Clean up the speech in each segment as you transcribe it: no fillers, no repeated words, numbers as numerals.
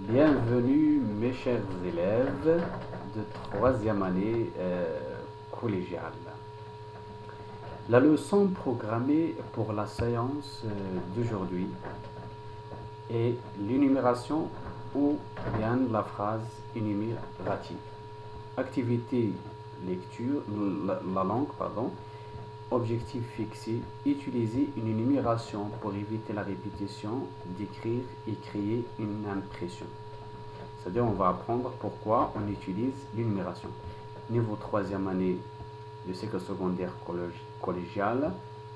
Bienvenue mes chers élèves de troisième année collégiale. La leçon programmée pour la séance d'aujourd'hui est l'énumération ou bien la phrase énumérative. Activité lecture, la langue, pardon. Objectif fixé, utiliser une énumération pour éviter la répétition, d'écrire et créer une impression. C'est-à-dire on va apprendre pourquoi on utilise l'énumération. Niveau troisième année de cycle secondaire collégial,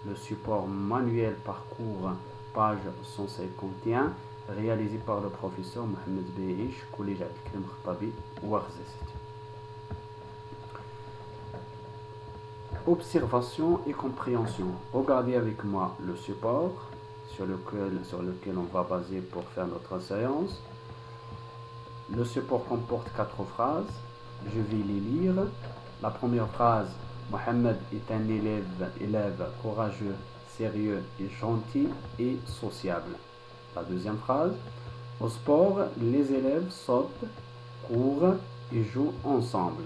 le support manuel parcours page 151, réalisé par le professeur Mohamed Behish, collège Al-Krim Khattabi, Ouarzazate. Observation et compréhension. Regardez avec moi le support sur lequel on va baser pour faire notre séance. Le support comporte 4 phrases. Je vais les lire. La première phrase, Mohamed est un élève courageux, sérieux et gentil et sociable. La deuxième phrase, au sport, les élèves sautent, courent et jouent ensemble.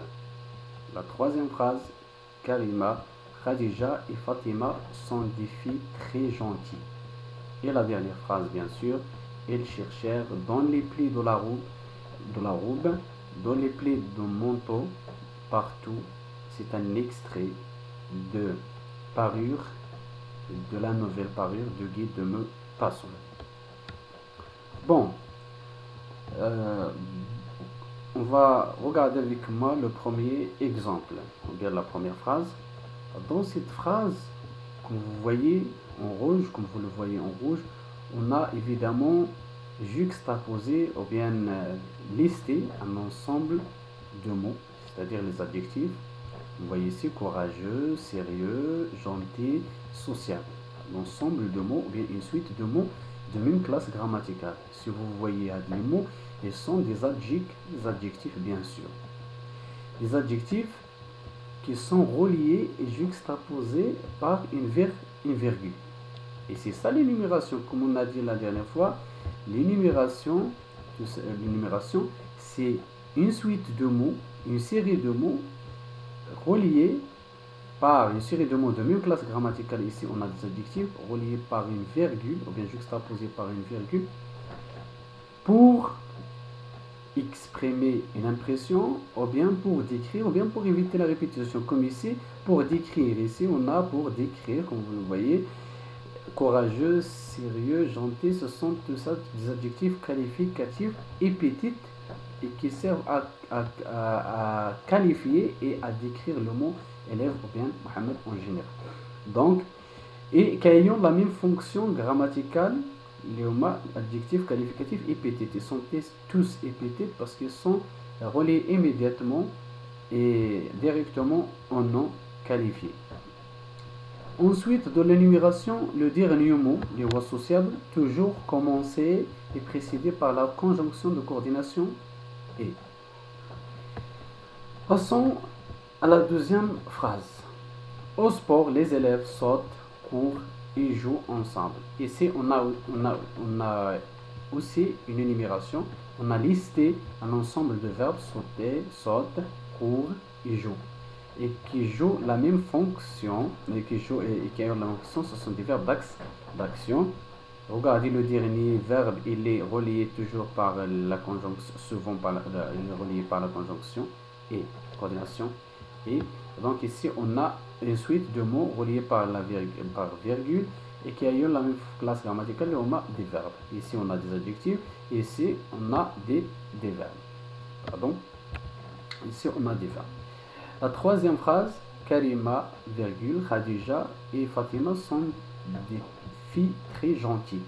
La troisième phrase, Karima, Khadija et Fatima sont des filles très gentilles. Et la dernière phrase, bien sûr, elles cherchèrent dans les plis de la robe, dans les plis de manteau, partout. C'est un extrait de parure, de la nouvelle parure de Guy de Maupassant. Bon, on va regarder avec moi le premier exemple, ou bien la première phrase. Dans cette phrase, comme vous voyez en rouge, on a évidemment juxtaposé ou bien listé un ensemble de mots, c'est-à-dire les adjectifs. Vous voyez ici courageux, sérieux, gentil, sociable. L'ensemble de mots, ou bien une suite de mots de même classe grammaticale. Si vous voyez les mots, ils sont des adjectifs bien sûr. Des adjectifs qui sont reliés et juxtaposés par une virgule. Et c'est ça l'énumération, comme on a dit la dernière fois. L'énumération, c'est une suite de mots, une série de mots reliés par une série de mots de même classe grammaticale. Ici, on a des adjectifs reliés par une virgule, ou bien juxtaposés par une virgule, pour exprimer une impression, ou bien pour décrire, ou bien pour éviter la répétition. Comme ici, pour décrire. Ici, on a pour décrire, comme vous le voyez, courageux, sérieux, gentil, ce sont tout ça des adjectifs qualificatifs épithétiques et qui servent à qualifier et à décrire le mot élève ou bien Mohamed en général. Donc, et qui ayant la même fonction grammaticale, les adjectifs qualificatifs épithétiques sont tous épithétiques parce qu'ils sont reliés immédiatement et directement en nom qualifié. Ensuite, de l'énumération, le dernier mot, les voix sociables, toujours commencé et précédé par la conjonction de coordination et. Passons à la deuxième phrase. Au sport, les élèves sautent, courent et jouent ensemble. Ici, on a aussi une énumération. On a listé un ensemble de verbes sauter, saute, court et joue. Et qui jouent la même fonction, et qui ont la même fonction, ce sont des verbes d'action. Regardez le dernier verbe, il est relié toujours par la conjonction, souvent relié par la conjonction et coordination. Et donc ici, on a une suite de mots reliés par virgule et qui ont la même classe grammaticale, et on a des verbes. Ici, on a des adjectifs, et ici, on a des verbes. Pardon. Ici, on a des verbes. La troisième phrase, Karima, virgule, Khadija et Fatima sont des filles très gentilles.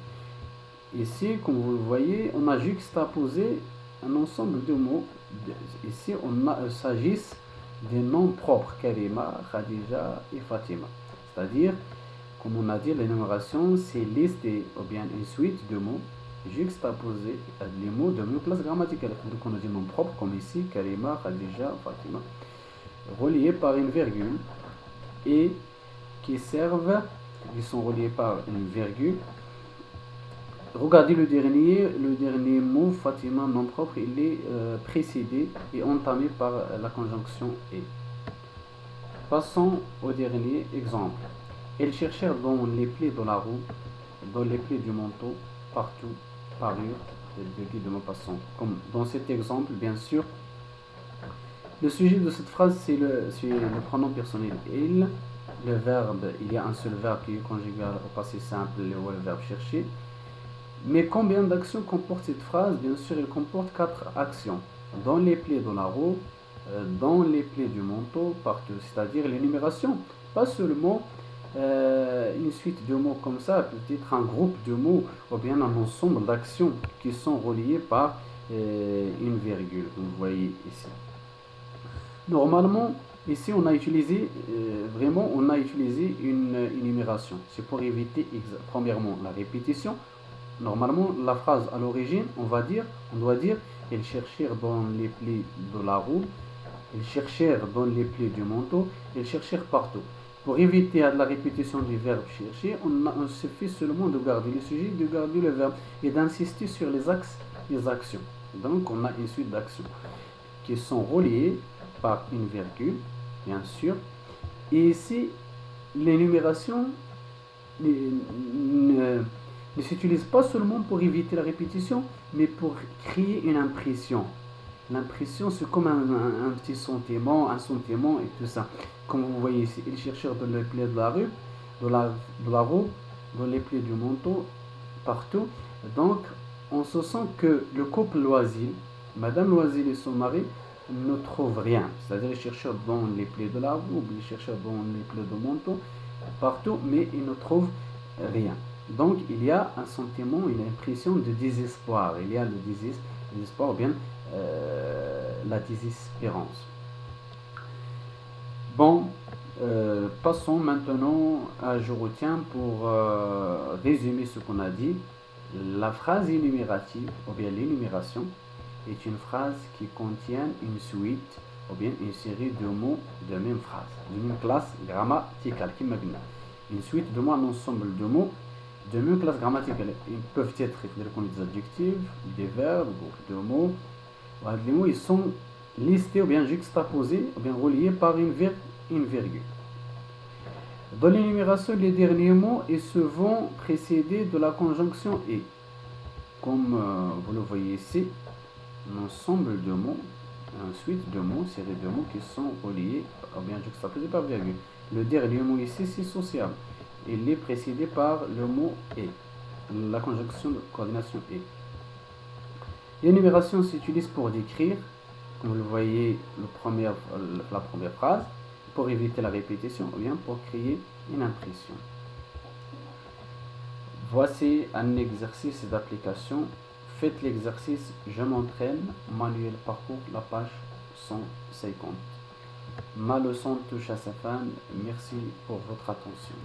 Ici, comme vous le voyez, on a juxtaposé un ensemble de mots. Ici, il s'agit des noms propres, Karima, Khadija et Fatima. C'est-à-dire, comme on a dit, l'énumération, c'est listé ou bien une suite de mots juxtaposés les mots de même classe grammaticale. Donc, on a des noms propres comme ici, Karima, Khadija, Fatima, reliés par une virgule et qui sont reliés par une virgule Regardez le dernier mot, Fatima, nom propre, il est précédé et entamé par la conjonction et. Passons au dernier exemple. Elles cherchèrent dans les plis de la roue, dans les plis du manteau, partout, parure, de guide de Maupassant. Comme dans cet exemple, bien sûr, le sujet de cette phrase, c'est le pronom personnel il. Le verbe, il y a un seul verbe qui est conjugué au passé simple, ou le verbe chercher. Mais combien d'actions comporte cette phrase? Bien sûr, elle comporte 4 actions. Dans les plis de la roue, dans les plis du manteau, partout, c'est-à-dire l'énumération. Pas seulement une suite de mots comme ça, peut-être un groupe de mots ou bien un ensemble d'actions qui sont reliées par une virgule. Vous voyez ici. Normalement, ici on a utilisé une énumération. C'est pour éviter premièrement la répétition. Normalement, la phrase à l'origine, on doit dire, ils cherchèrent dans les plis de la roue, ils cherchèrent dans les plis du manteau, ils cherchèrent partout. Pour éviter la répétition du verbe chercher, on suffit seulement de garder le sujet, de garder le verbe et d'insister sur les axes des actions. Donc, on a une suite d'actions qui sont reliées par une virgule, bien sûr. Et ici, l'énumération ne s'utilise pas seulement pour éviter la répétition, mais pour créer une impression. L'impression, c'est comme un petit sentiment, un sentiment et tout ça. Comme vous voyez ici, ils cherchèrent dans les plis de la rue, de la roue, dans les plis du manteau, partout. Donc, on se sent que le couple Loisel, Madame Loisel et son mari, ne trouvent rien. C'est-à-dire, ils cherchent dans les plis de la roue, ils cherchent dans les plis du manteau, partout, mais ils ne trouvent rien. Donc, il y a un sentiment, une impression de désespoir. Il y a le désespoir, ou bien la désespérance. Bon, passons maintenant à je retiens pour résumer ce qu'on a dit. La phrase énumérative, ou bien l'énumération, est une phrase qui contient une suite, ou bien une série de mots de même phrase, de même classe grammaticale, qui m'a dit. Une suite de mots, un ensemble de mots de même classe grammaticale. Ils peuvent être des adjectifs, des verbes, de mots. Les mots ils sont listés ou bien juxtaposés ou bien reliés par une virgule. Dans l'énumération, les derniers mots ils se vont précéder de la conjonction et. Comme vous le voyez ici, un ensemble de mots, une suite de mots, série de mots qui sont reliés ou bien juxtaposés par virgule. Le dernier mot ici, c'est sociable. Il est précédé par le mot et, la conjonction de coordination et. L'énumération s'utilise pour décrire, comme vous le voyez, la première phrase, pour éviter la répétition ou bien pour créer une impression. Voici un exercice d'application. Faites l'exercice, je m'entraîne, manuel parcours, la page 150. Ma leçon touche à sa fin. Merci pour votre attention.